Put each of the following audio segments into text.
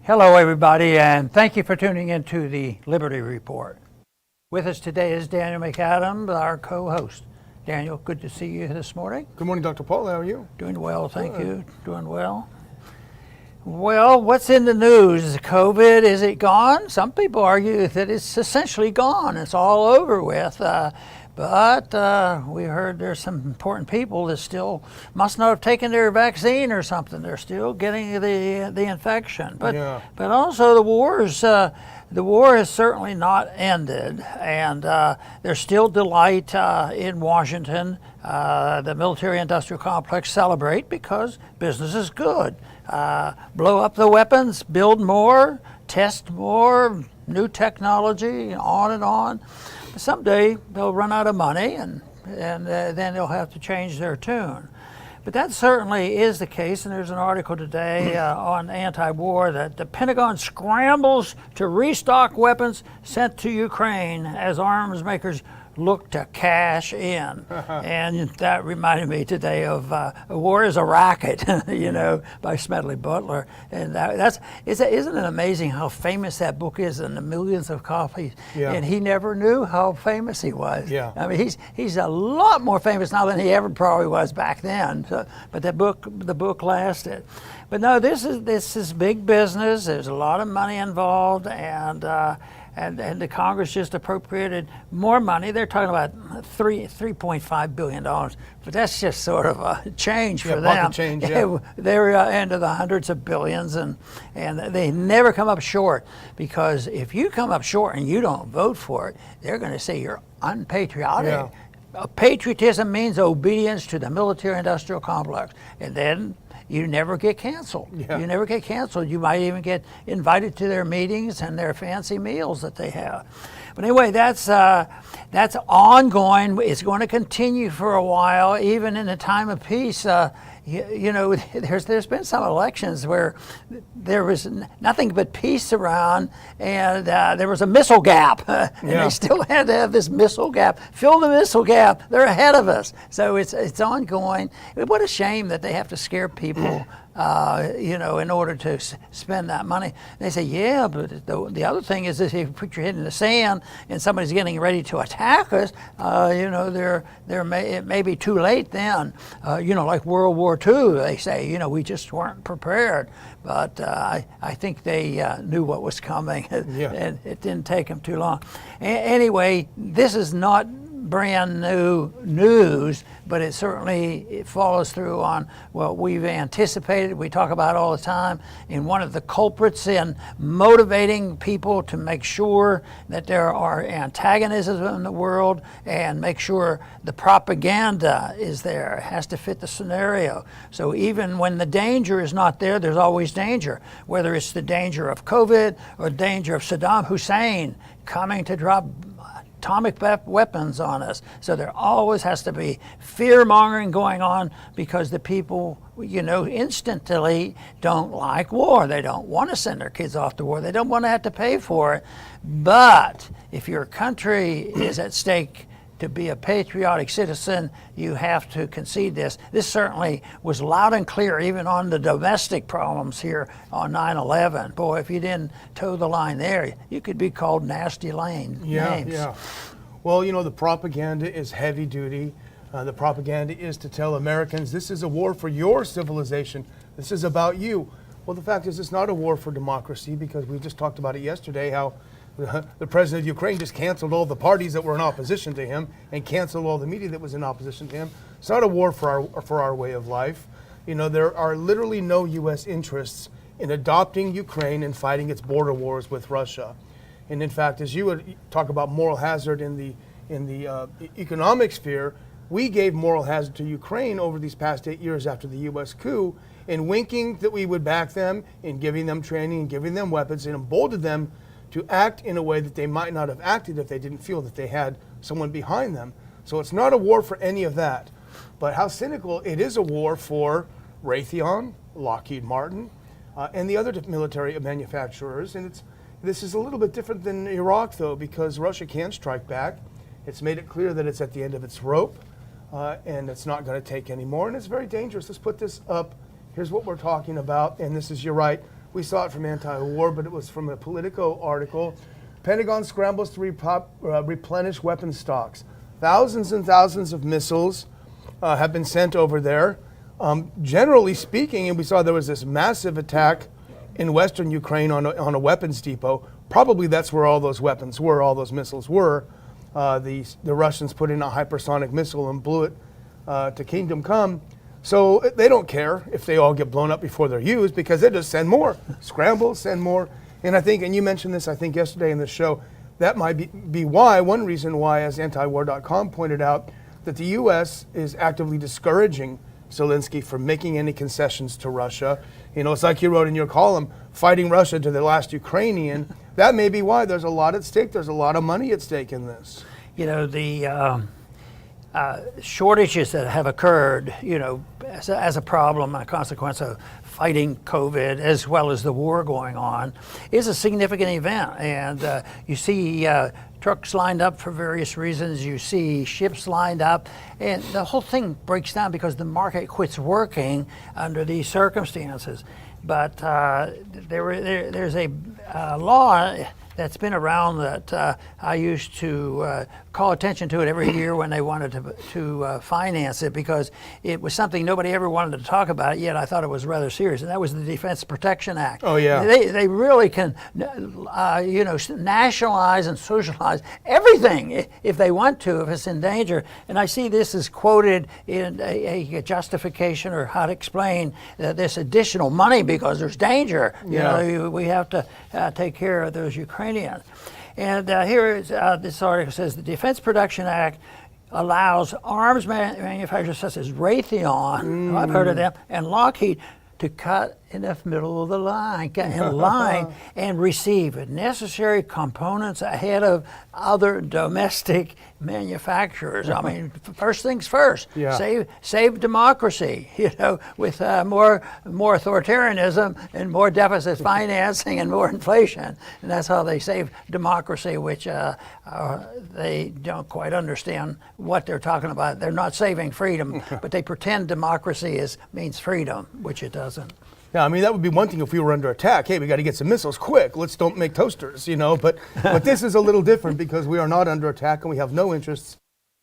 Hello, everybody, and thank you for tuning into the Liberty Report. With us today is Daniel McAdams, our co-host. Daniel, good to see you this morning. Good morning, Dr. Paul. How are you? Doing well, thank you. Doing well. Well, what's in the news? Is COVID, is it gone? Some people argue that it's essentially gone. It's all over with. But we heard there's some important people that still must not have taken their vaccine or something. They're still getting the infection. But also the war has certainly not ended, and there's still delight in Washington. The military-industrial complex celebrate because business is good. Blow up the weapons, build more, test more, new technology, on and on. Someday they'll run out of money, and then they'll have to change their tune. But that certainly is the case, and there's an article today on anti-war that the Pentagon scrambles to restock weapons sent to Ukraine as arms makers look to cash in. And that reminded me today of War is a Racket, by Smedley Butler. And isn't it amazing how famous that book is, and the millions of copies? Yeah. And he never knew how famous he was. Yeah. I mean, he's a lot more famous now than he ever probably was back then. So, but the book lasted. But no, this is big business. There's a lot of money involved, and the Congress just appropriated more money. They're talking about $3.5 billion, but that's just sort of a change for them. Change, They're into the hundreds of billions, and they never come up short, because if you come up short and you don't vote for it, they're going to say you're unpatriotic. Yeah. Patriotism means obedience to the military-industrial complex, and then you never get canceled. Yeah. You never get canceled. You might even get invited to their meetings and their fancy meals that they have. But anyway, that's ongoing. It's going to continue for a while, even in a time of peace. There's been some elections where there was nothing but peace around, and there was a missile gap, and they still had to have this missile gap. Fill the missile gap. They're ahead of us. So it's ongoing. What a shame that they have to scare people, in order to spend that money. They say, yeah, but the other thing is that if you put your head in the sand and somebody's getting ready to attack us, it may be too late then. Like World War II, they say, we just weren't prepared. But I think they knew what was coming, and it didn't take them too long. Anyway, this is not brand new news, but it certainly follows through on what we've anticipated. We talk about all the time. And one of the culprits in motivating people to make sure that there are antagonisms in the world and make sure the propaganda is there. It has to fit the scenario. So even when the danger is not there, there's always danger, whether it's the danger of COVID or the danger of Saddam Hussein coming to drop atomic weapons on us. So there always has to be fear-mongering going on, because the people, instantly don't like war. They don't want to send their kids off to war. They don't want to have to pay for it. But if your country is at stake to be a patriotic citizen, you have to concede this. This certainly was loud and clear, even on the domestic problems here on 9/11. Boy, if you didn't toe the line there, you could be called nasty names. Yeah. Well, the propaganda is heavy duty. The propaganda is to tell Americans, this is a war for your civilization. This is about you. Well, the fact is, it's not a war for democracy, because we just talked about it yesterday, how the president of Ukraine just canceled all the parties that were in opposition to him and canceled all the media that was in opposition to him. It's not a war for our way of life. There are literally no U.S. interests in adopting Ukraine and fighting its border wars with Russia. And in fact, as you would talk about moral hazard in the economic sphere, we gave moral hazard to Ukraine over these past 8 years after the U.S. coup, in winking that we would back them, in giving them training and giving them weapons, and emboldened them to act in a way that they might not have acted if they didn't feel that they had someone behind them. So it's not a war for any of that. But how cynical, it is a war for Raytheon, Lockheed-Martin, and the other military manufacturers. And this is a little bit different than Iraq, though, because Russia can strike back. It's made it clear that it's at the end of its rope, and it's not going to take any more, and it's very dangerous. Let's put this up. Here's what we're talking about, and this is, you're right, we saw it from anti-war, but it was from a Politico article. Pentagon scrambles to replenish weapon stocks. Thousands and thousands of missiles have been sent over there. Generally speaking, and we saw there was this massive attack in western Ukraine on a weapons depot. Probably that's where all those weapons were, all those missiles were. The Russians put in a hypersonic missile and blew it to Kingdom Come. So they don't care if they all get blown up before they're used, because they just send more. Scramble, send more. And I think, and you mentioned this, I think, yesterday in the show, that might be why, one reason why, as antiwar.com pointed out, that the U.S. is actively discouraging Zelensky from making any concessions to Russia. You know, it's like you wrote in your column, fighting Russia to the last Ukrainian. That may be why there's a lot at stake. There's a lot of money at stake in this. You know, the shortages that have occurred, you know, as a problem, a consequence of fighting COVID, as well as the war going on, is a significant event. And you see trucks lined up for various reasons. You see ships lined up, and the whole thing breaks down because the market quits working under these circumstances. But there's a law that's been around that I used to call attention to it every year when they wanted to finance it, because it was something nobody ever wanted to talk about, yet I thought it was rather serious, and that was the Defense Protection Act. Oh, yeah. They really can, you know, nationalize and socialize everything if they want to, if it's in danger. And I see this is quoted in a justification, or how to explain this additional money because there's danger. You know, we have to take care of those Ukrainians. And here is this article says the Defense Production Act allows arms manufacturers such as Raytheon, I've heard of them, and Lockheed to cut in the middle of the line, get in line and receive necessary components ahead of other domestic manufacturers. I mean, first things first, save democracy, you know, with more authoritarianism and more deficit financing and more inflation. And that's how they save democracy, which they don't quite understand what they're talking about. They're not saving freedom, but they pretend democracy means freedom, which it doesn't. Yeah, I mean, that would be one thing if we were under attack. Hey, we got to get some missiles quick. Let's don't make toasters, you know. But this is a little different because we are not under attack and we have no interests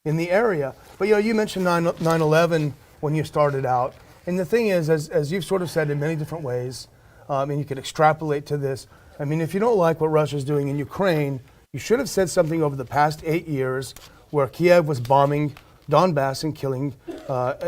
in the area. But, you know, you mentioned 9/11 when you started out. And the thing is, as you've sort of said in many different ways, and you can extrapolate to this, I mean, if you don't like what Russia's doing in Ukraine, you should have said something over the past 8 years where Kiev was bombing Donbass and killing,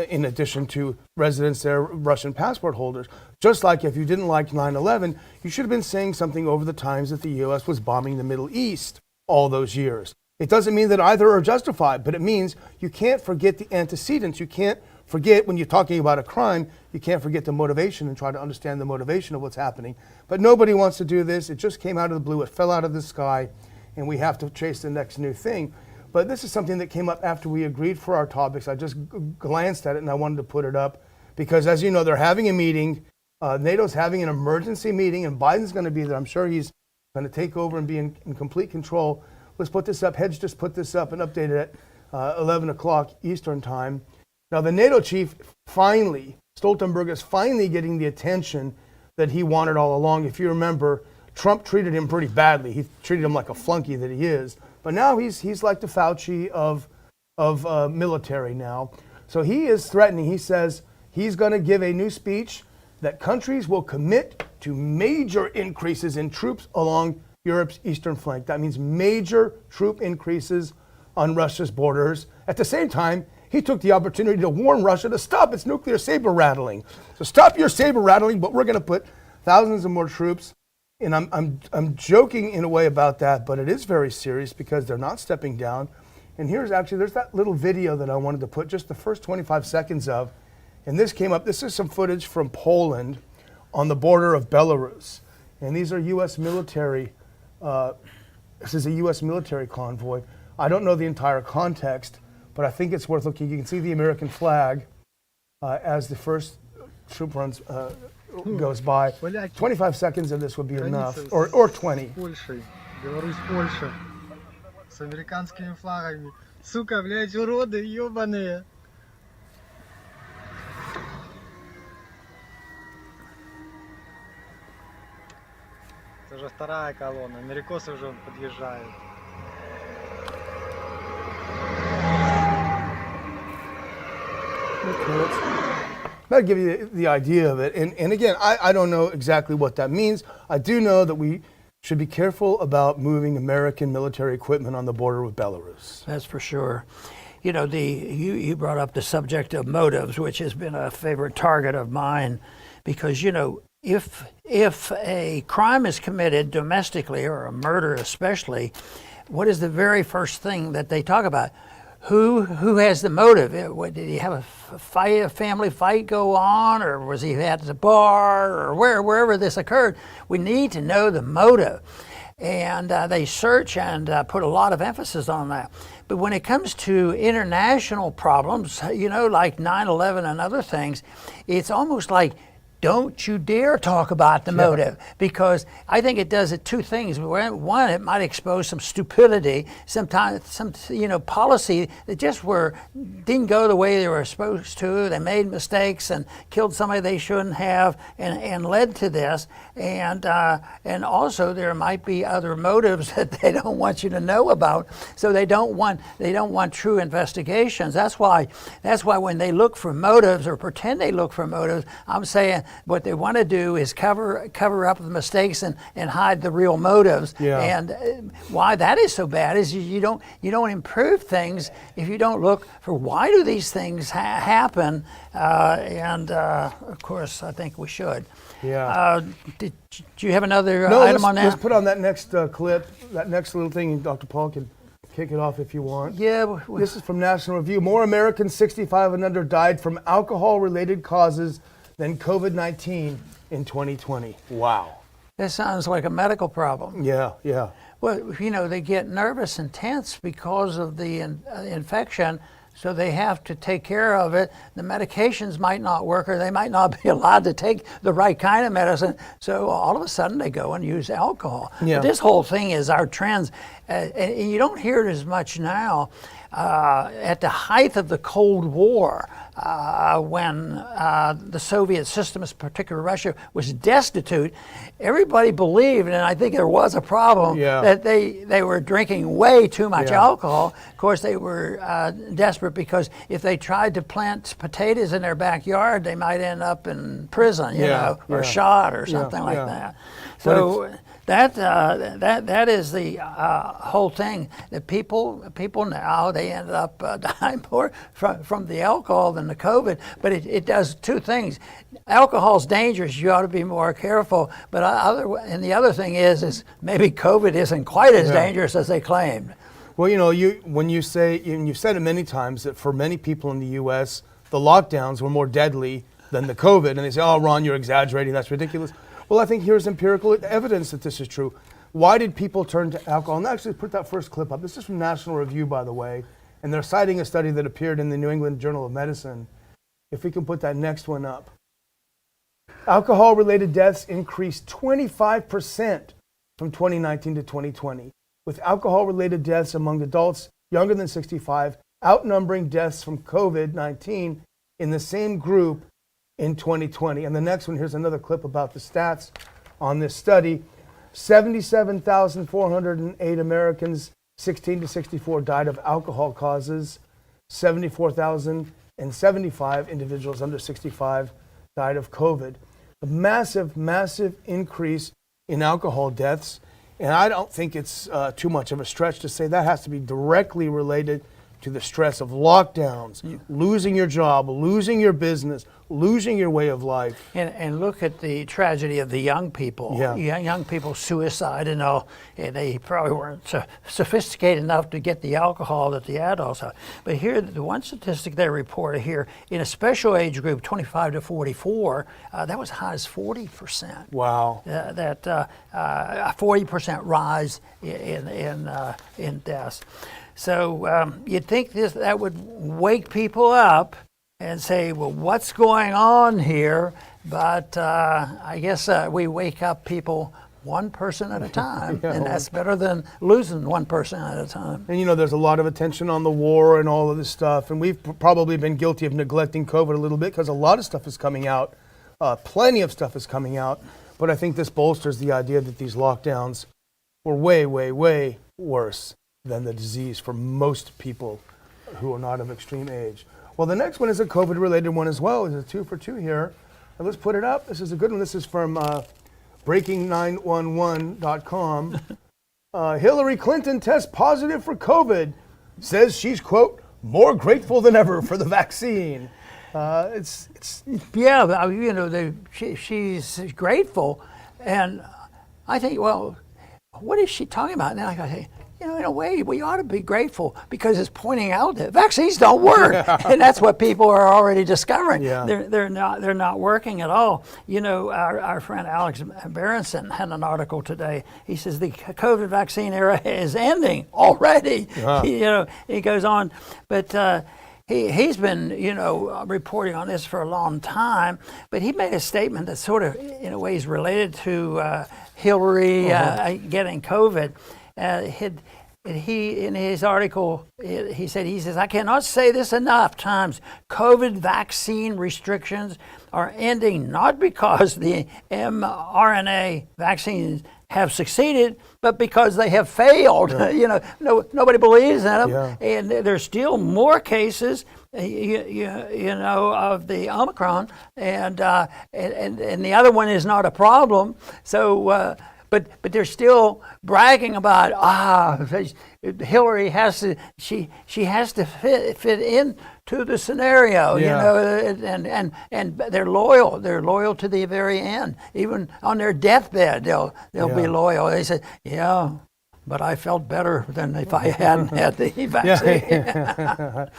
in addition to residents there, Russian passport holders. Just like if you didn't like 9/11, you should have been saying something over the times that the U.S. was bombing the Middle East all those years. It doesn't mean that either are justified, but it means you can't forget the antecedents. You can't forget, when you're talking about a crime, you can't forget the motivation and try to understand the motivation of what's happening. But nobody wants to do this. It just came out of the blue. It fell out of the sky, and we have to chase the next new thing. But this is something that came up after we agreed for our topics. I just glanced at it and I wanted to put it up because, as you know, they're having a meeting. NATO's having an emergency meeting, and Biden's going to be there. I'm sure he's going to take over and be in complete control. Let's put this up. Hedge just put this up and updated it at 11 o'clock Eastern time. Now, the NATO chief finally, Stoltenberg is finally getting the attention that he wanted all along. If you remember, Trump treated him pretty badly. He treated him like a flunky that he is. But now he's like the Fauci of military now. So he is threatening. He says he's going to give a new speech that countries will commit to major increases in troops along Europe's eastern flank. That means major troop increases on Russia's borders. At the same time, he took the opportunity to warn Russia to stop its nuclear saber rattling. So stop your saber rattling, but we're going to put thousands of more troops. And I'm joking in a way about that, but it is very serious because they're not stepping down. And there's that little video that I wanted to put just the first 25 seconds of. And this came up. This is some footage from Poland on the border of Belarus. And these are U.S. military. This is a U.S. military convoy. I don't know the entire context, but I think it's worth looking. You can see the American flag as the first troop runs goes by. 25 seconds of this would be enough, or 20. Польшей, Беларусь, Польша. С американскими флагами. Сука, блядь, уроды ебаные. уже вторая колонна. Америкосы уже подъезжают. That'll give you the idea of it. And again, I don't know exactly what that means. I do know that we should be careful about moving American military equipment on the border with Belarus. That's for sure. You know, you brought up the subject of motives, which has been a favorite target of mine, because, you know, if a crime is committed domestically, or a murder especially, what is the very first thing that they talk about? Who has the motive? Did he have a family fight go on, or was he at the bar, or wherever this occurred? We need to know the motive. And they search and put a lot of emphasis on that. But when it comes to international problems, you know, like 9/11 and other things, it's almost like, don't you dare talk about the motive, because I think it does two things. One, it might expose some stupidity, sometimes some policy that just didn't go the way they were supposed to. They made mistakes and killed somebody they shouldn't have, and led to this. And also there might be other motives that they don't want you to know about. So they don't want true investigations. That's why when they look for motives or pretend they look for motives, I'm saying what they want to do is cover up the mistakes and hide the real motives. Yeah. And why that is so bad is you don't improve things if you don't look for why do these things happen. Of course, I think we should. Yeah. Do you have another item on that? Let's put on that next clip, that next little thing. Dr. Paul can kick it off if you want. Yeah. This is from National Review. More Americans 65 and under died from alcohol-related causes than COVID-19 in 2020. Wow. That sounds like a medical problem. Yeah, yeah. Well, you know, they get nervous and tense because of the infection, so they have to take care of it. The medications might not work, or they might not be allowed to take the right kind of medicine. So all of a sudden they go and use alcohol. Yeah. But this whole thing is our trends. And you don't hear it as much now. At the height of the Cold War, when the Soviet system, in particular Russia, was destitute, everybody believed, and I think there was a problem, that they were drinking way too much alcohol. Of course, they were desperate because if they tried to plant potatoes in their backyard, they might end up in prison, you know, or shot or something like that. So that is the whole thing. That people now, they end up dying more from the alcohol than the COVID. But it does two things. Alcohol's dangerous. You ought to be more careful. But the other thing is maybe COVID isn't quite as dangerous as they claimed. Well, you know, when you say, and you've said it many times, that for many people in the U.S., the lockdowns were more deadly than the COVID. And they say, oh, Ron, you're exaggerating. That's ridiculous. Well, I think here's empirical evidence that this is true. Why did people turn to alcohol? And actually put that first clip up. This is from National Review, by the way, and they're citing a study that appeared in the New England Journal of Medicine. If we can put that next one up. Alcohol-related deaths increased 25% from 2019 to 2020, with alcohol-related deaths among adults younger than 65 outnumbering deaths from COVID-19 in the same group in 2020. And the next one, here's another clip about the stats on this study. 77,408 Americans 16 to 64 died of alcohol causes. 74,075 individuals under 65 died of COVID. A massive, massive increase in alcohol deaths. And I don't think it's too much of a stretch to say that has to be directly related to the stress of lockdowns, losing your job, losing your business, losing your way of life. And look at the tragedy of the young people. Young people suicide and all. And they probably weren't sophisticated enough to get the alcohol that the adults are. But here, the one statistic they reported here, in a special age group, 25 to 44, that was as high as 40%. Wow. That a 40% rise in deaths. So you'd think that would wake people up and say, well, what's going on here? But I guess we wake up people one person at a time, and that's better than losing one person at a time. And you know, there's a lot of attention on the war and all of this stuff, and we've probably been guilty of neglecting COVID a little bit because a lot of stuff is coming out. Plenty of stuff is coming out. But I think this bolsters the idea that these lockdowns were way, way, way worse than the disease for most people who are not of extreme age. Well, the next one is a COVID-related one as well. It's a 2 for 2 here. And let's put it up. This is a good one. This is from breaking911.com. Hillary Clinton tests positive for COVID. Says she's, quote, more grateful than ever for the vaccine. Yeah, you know, she's grateful, and I think, well, what is she talking about? Now I got to say, you know, in a way, we ought to be grateful because it's pointing out that vaccines don't work, and that's what people are already discovering. Yeah. They're not working at all. You know, our friend Alex Berenson had an article today. He says the COVID vaccine era is ending already. You know, he goes on, but. He's been, you know, reporting on this for a long time, but he made a statement that sort of, in a way, is related to Hillary getting COVID. He in his article, he says, I cannot say this enough times. COVID vaccine restrictions are ending not because the mRNA vaccines have succeeded, but because they have failed. You know, nobody believes in them, and there's still more cases, you know, of the Omicron, and the other one is not a problem. So. But they're still bragging about Hillary has to she has to fit into the scenario, you know, and they're loyal to the very end. Even on their deathbed, they'll be loyal. They said, but I felt better than if I hadn't had the vaccine.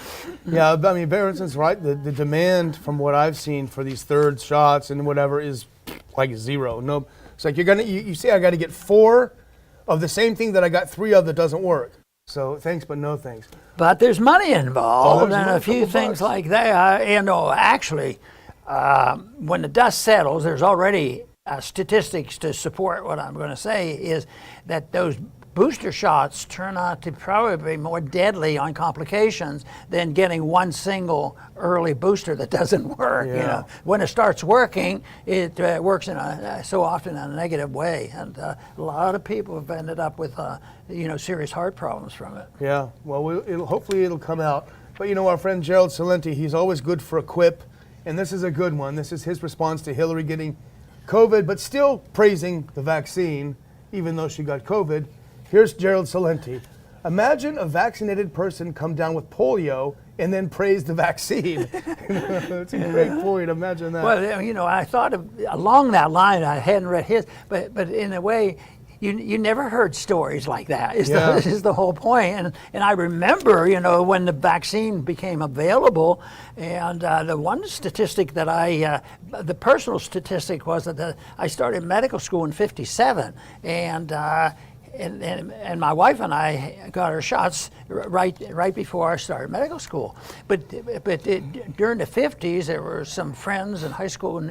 Yeah, I mean, Berenson's right. The demand, from what I've seen, for these third shots and whatever is like zero. No. It's like you say I got to get 4 of the same thing that I got 3 of that doesn't work. So thanks, but no thanks. But there's money involved and a few things like that. And actually, when the dust settles, there's already statistics to support what I'm going to say is that those booster shots turn out to probably be more deadly on complications than getting one single early booster that doesn't work. You know, when it starts working, it works in so often in a negative way, and a lot of people have ended up with you know, serious heart problems from it. Yeah, well, hopefully it'll come out. But you know, our friend Gerald Celente, he's always good for a quip, and this is a good one. This is his response to Hillary getting COVID, but still praising the vaccine, even though she got COVID. Here's Gerald Celente. Imagine a vaccinated person come down with polio and then praise the vaccine. It's a great point. Imagine that. Well, you know, I thought along that line. I hadn't read his, but in a way, you never heard stories like that. This is the whole point. And I remember, you know, when the vaccine became available, and the one statistic that the personal statistic was that I started medical school in '57, and my wife and I got our shots right before I started medical school. But during the 50s, there were some friends and high school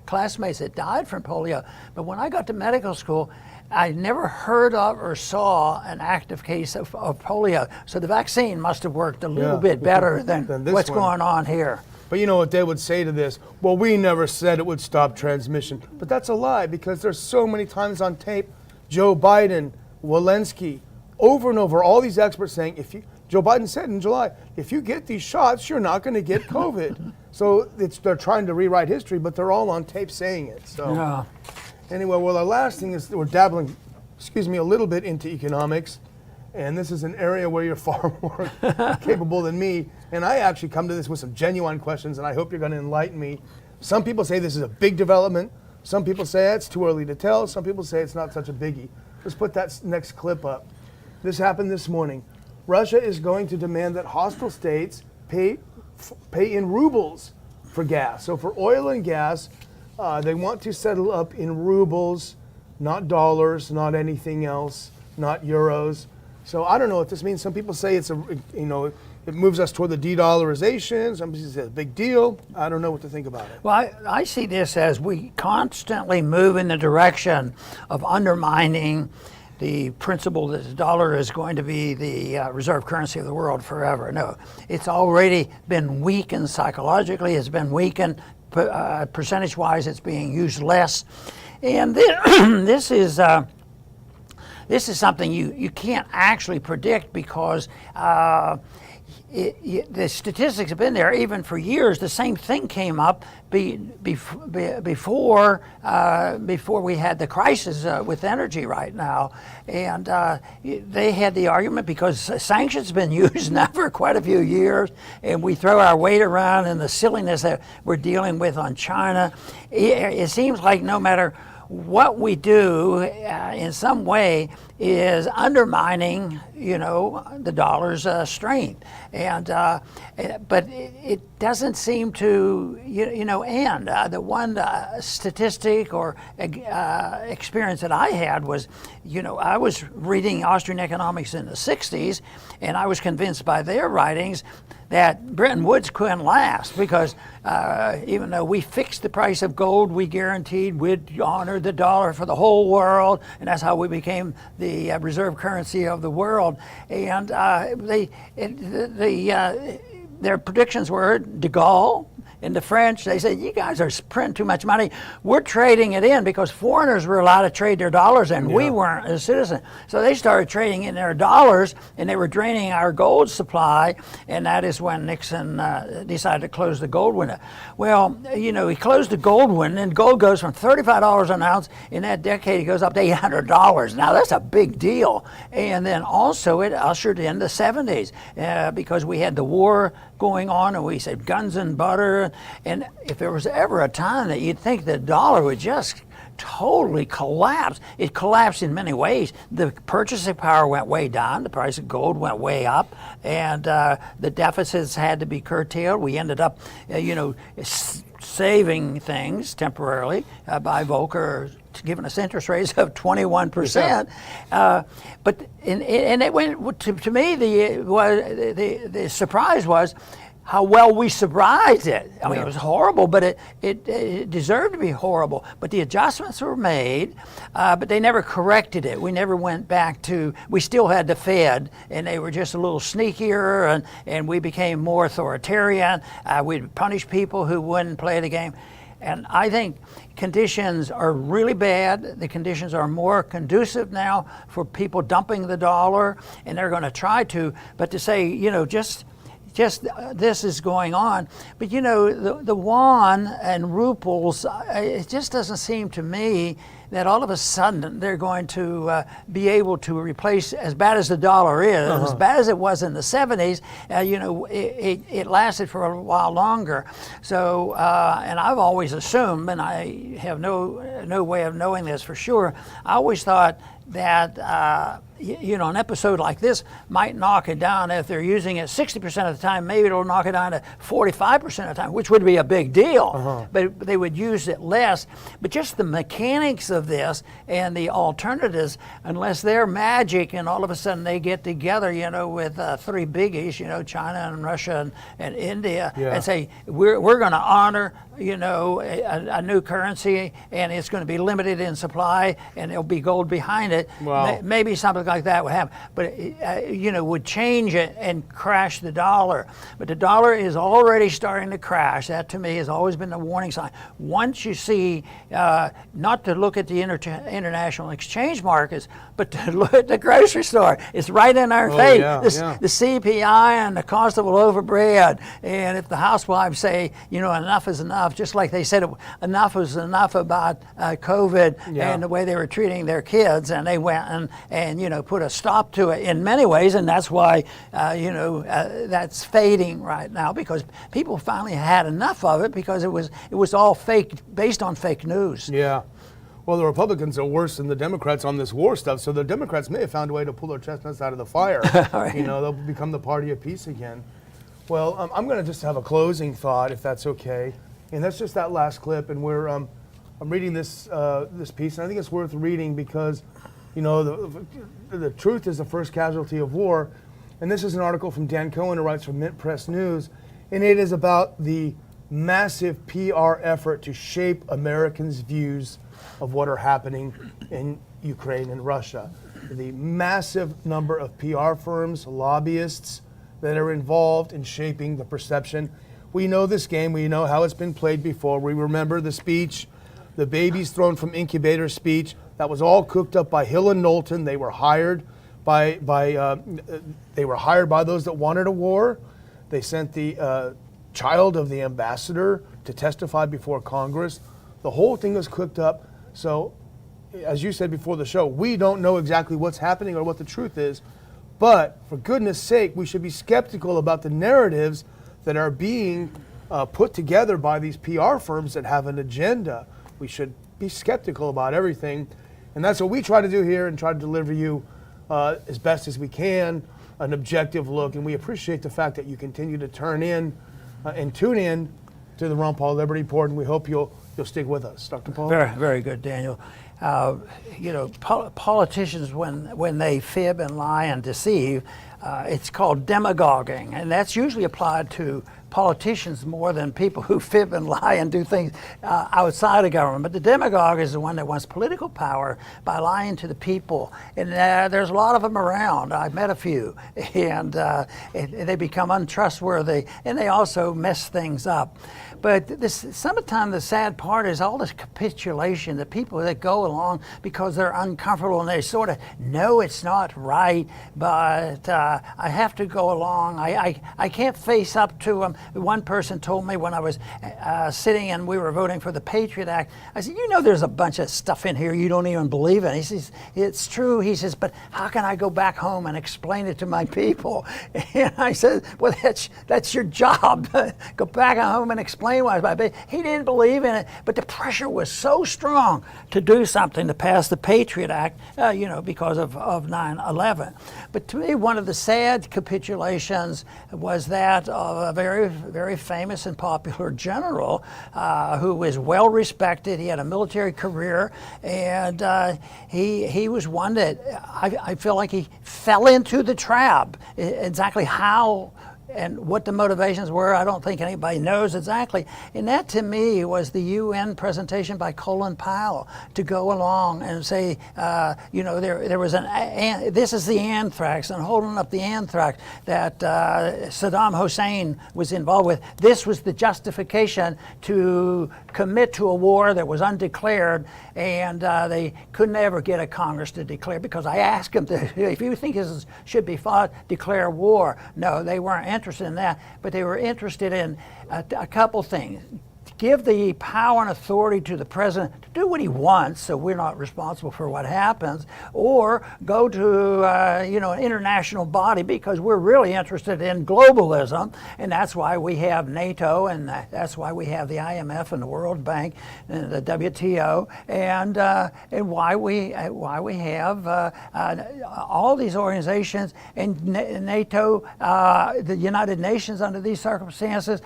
classmates that died from polio. But when I got to medical school, I never heard of or saw an active case of polio. So the vaccine must have worked a little bit better than what's going on here. But you know what they would say to this? Well, we never said it would stop transmission. But that's a lie, because there's so many times on tape Joe Biden, Walensky, over and over, all these experts saying, Joe Biden said in July, if you get these shots, you're not going to get COVID. So they're trying to rewrite history, but they're all on tape saying it. So anyway, well, our last thing is we're dabbling, a little bit into economics. And this is an area where you're far more capable than me. And I actually come to this with some genuine questions, and I hope you're going to enlighten me. Some people say this is a big development. Some people say it's too early to tell. Some people say it's not such a biggie. Let's put that next clip up. This happened this morning. Russia is going to demand that hostile states pay in rubles for gas. So for oil and gas, they want to settle up in rubles, not dollars, not anything else, not euros. So I don't know what this means. Some people say it's it moves us toward the de-dollarization. Some people say it's a big deal. I don't know what to think about it. Well, I see this as we constantly move in the direction of undermining the principle that the dollar is going to be the reserve currency of the world forever. No, it's already been weakened psychologically. It's been weakened percentage-wise. It's being used less. And this is something you can't actually predict because the statistics have been there even for years. The same thing came up before we had the crisis with energy right now, and they had the argument because sanctions have been used now for quite a few years, and we throw our weight around in the silliness that we're dealing with on China. It seems like no matter what we do in some way is undermining, the dollar's strength, and but it doesn't seem to, end. The one statistic or experience that I had was, I was reading Austrian economics in the '60s, and I was convinced by their writings that Bretton Woods couldn't last because even though we fixed the price of gold, we guaranteed we'd honor the dollar for the whole world, and that's how we became the reserve currency of the world. And their predictions were de Gaulle. In the French, they said, you guys are printing too much money. We're trading it in because foreigners were allowed to trade their dollars and we weren't as citizens. So they started trading in their dollars and they were draining our gold supply. And that is when Nixon decided to close the gold window. Well, he closed the gold window and gold goes from $35 an ounce. In that decade, it goes up to $800. Now, that's a big deal. And then also it ushered in the 70s because we had the war going on and we said guns and butter. And if there was ever a time that you'd think the dollar would just totally collapse, it collapsed in many ways. The purchasing power went way down, the price of gold went way up, and the deficits had to be curtailed. We ended up, saving things temporarily by Volcker giving us interest rates of 21%. But it went to me. The surprise was how well we surprised it. I mean, it was horrible, but it deserved to be horrible. But the adjustments were made, but they never corrected it. We never went back to. We still had the Fed, and they were just a little sneakier, and we became more authoritarian. We'd punish people who wouldn't play the game. And I think conditions are really bad. The conditions are more conducive now for people dumping the dollar, and they're going to try to. But to say, just this is going on. But the yuan and rubles, it just doesn't seem to me that all of a sudden they're going to be able to replace, as bad as the dollar is, as bad as it was in the 70s, it lasted for a while longer. So, and I've always assumed, and I have no way of knowing this for sure, I always thought that an episode like this might knock it down. If they're using it 60% of the time, maybe it'll knock it down to 45% of the time, which would be a big deal. But they would use it less. But just the mechanics of this and the alternatives, unless they're magic and all of a sudden they get together, with three biggies, China and Russia and India, and say we're going to honor a new currency, and it's going to be limited in supply, and there'll be gold behind it. Wow. Maybe something like that would happen, but would change it and crash the dollar. But the dollar is already starting to crash. That to me has always been the warning sign. Once you see, not to look at the international exchange markets, but to look at the grocery store. It's right in our face. The CPI and the cost of a loaf of bread. And if the housewives say, enough is enough, just like they said enough was enough about COVID and the way they were treating their kids, and they went and put a stop to it in many ways, and that's why that's fading right now, because people finally had enough of it, because it was all fake, based on fake news. Yeah. Well, the Republicans are worse than the Democrats on this war stuff, so the Democrats may have found a way to pull their chestnuts out of the fire. Right. They'll become the party of peace again. Well, I'm going to just have a closing thought, if that's okay. And that's just that last clip, and I'm reading this piece, and I think it's worth reading because, the truth is the first casualty of war. And this is an article from Dan Cohen, who writes for Mint Press News, and it is about the massive PR effort to shape Americans' views of what are happening in Ukraine and Russia. The massive number of PR firms, lobbyists that are involved in shaping the perception. We know this game. We know how it's been played before. We remember the speech the babies thrown from incubator speech. That was all cooked up by Hill and Knowlton. They were hired by those that wanted a war. They sent the child of the ambassador to testify before Congress. The whole thing was cooked up. So, as you said before the show, we don't know exactly what's happening or what the truth is. But for goodness sake, we should be skeptical about the narratives that are being put together by these PR firms that have an agenda. We should be skeptical about everything. And that's what we try to do here and try to deliver you as best as we can, an objective look. And we appreciate the fact that you continue to turn in and tune in to the Ron Paul Liberty Report, and we hope you'll stick with us. Dr. Paul? Very, very good, Daniel. Politicians, when they fib and lie and deceive, it's called demagoguing, and that's usually applied to politicians more than people who fib and lie and do things outside of government. But the demagogue is the one that wants political power by lying to the people. And there's a lot of them around. I've met a few. And they become untrustworthy, and they also mess things up. But sometimes the sad part is all this capitulation, the people that go along because they're uncomfortable and they sort of know it's not right, but I have to go along. I can't face up to them. One person told me when I was sitting and we were voting for the Patriot Act, I said, there's a bunch of stuff in here you don't even believe in. He says, it's true. He says, but how can I go back home and explain it to my people? And I said, well, that's your job. Go back home and explain why. But he didn't believe in it, but the pressure was so strong to do something to pass the Patriot Act, because of 9/11. But to me, one of the sad capitulations was that of a very, very famous and popular general who was well respected. He had a military career, and he was one that I feel like he fell into the trap. Exactly how and what the motivations were, I don't think anybody knows exactly. And that, to me, was the UN presentation by Colin Powell to go along and say, there was this is the anthrax, and holding up the anthrax that Saddam Hussein was involved with. This was the justification to commit to a war that was undeclared, and they couldn't ever get a Congress to declare, because I asked them, if you think this should be fought, declare war. No, they weren't interested in that, but they were interested in a couple things. Give the power and authority to the president to do what he wants, so we're not responsible for what happens, or go to an international body, because we're really interested in globalism, and that's why we have NATO, and that's why we have the IMF and the World Bank and the WTO, and why we have all these organizations, and NATO, the United Nations under these circumstances.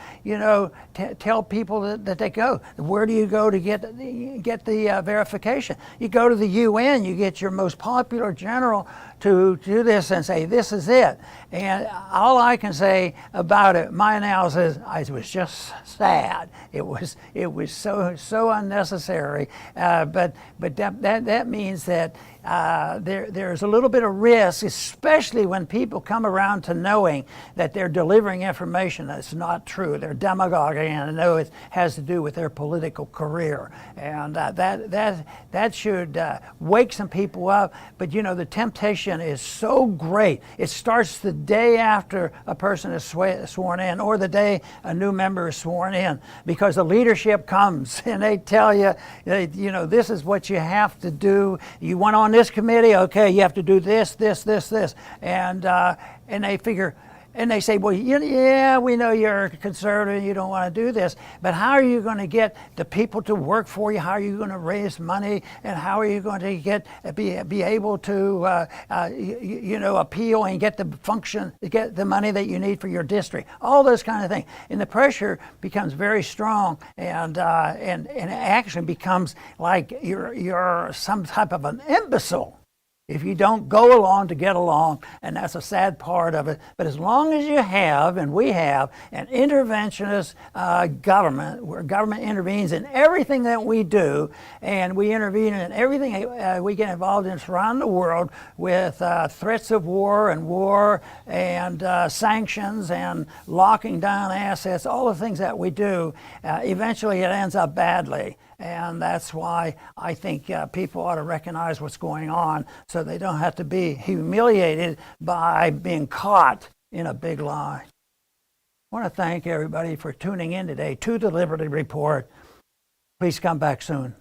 Tell people that they go. Where do you go to get the verification? You go to the UN. You get your most popular general to do this and say, this is it. And all I can say about it, my analysis, it was just sad. It was so unnecessary. But that means that there's a little bit of risk, especially when people come around to knowing that they're delivering information that's not true. They're demagoguing, and I know it has to do with their political career. And that should wake some people up. But the temptation is so great. It starts the day after a person is sworn in, or the day a new member is sworn in, because the leadership comes and they tell you, this is what you have to do. You want on this committee, okay, you have to do this, and they figure. And they say, well, yeah, we know you're conservative, you don't want to do this, but how are you going to get the people to work for you? How are you going to raise money? And how are you going to be able to, appeal and get the money that you need for your district? All those kind of things. And the pressure becomes very strong, and it actually becomes like you're some type of an imbecile if you don't go along to get along, and that's a sad part of it. But as long as you have, and we have, an interventionist government, where government intervenes in everything that we do, and we intervene in everything we get involved in around the world with threats of war and sanctions and locking down assets, all the things that we do, eventually it ends up badly. And that's why I think people ought to recognize what's going on so they don't have to be humiliated by being caught in a big lie. I want to thank everybody for tuning in today to the Liberty Report. Please come back soon.